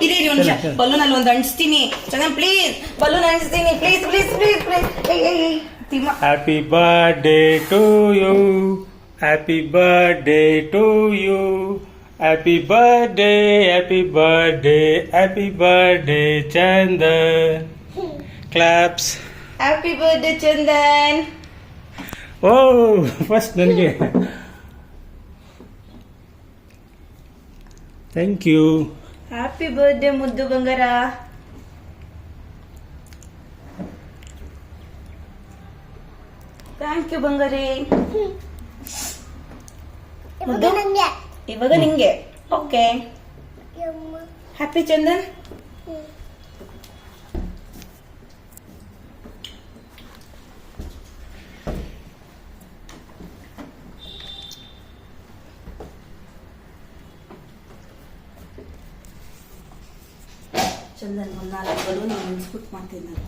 ಇರಿ ಒಂದು ನಿಮಿಷ, ಬಲೂನ್ ಅಲ್ಲಿ ಒಂದು ಅಂಟಿಸ್ತೀನಿ. ಚಂದನ್ ಪ್ಲೀಸ್, ಬಲೂನ್ ಅಂಟಿಸ್ತೀನಿ please please please please. Happy birthday to you, happy birthday to you, happy birthday, happy birthday, happy birthday Chandan. Claps. Happy birthday Chandan. ಓ ಫಸ್ಟ್ ನನಗೆ. Thank you. ಹ್ಯಾಪಿ ಬರ್ಡೇ ಮುದ್ದು ಬಂಗಾರ. ಥ್ಯಾಂಕ್ ಯು ಬಂಗಾರಿ. ಇವಾಗ ನಿಂಗೆ. ಓಕೆ. ಹ್ಯಾಪಿ ಚಂದನ್. ಚಂದನ್ ಒಂದು 4 balloon ನೆನ್ಸ್ಬಿಟ್ಟು ಮಾಡ್ತೀನಿ ನಾನು.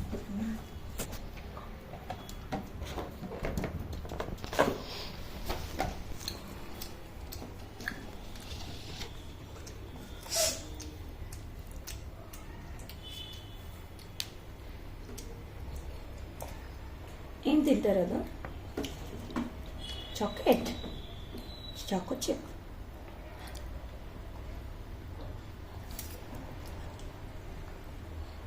ಏನ್ ತಿಂತಾರದು? Chocolate, Chacko chip.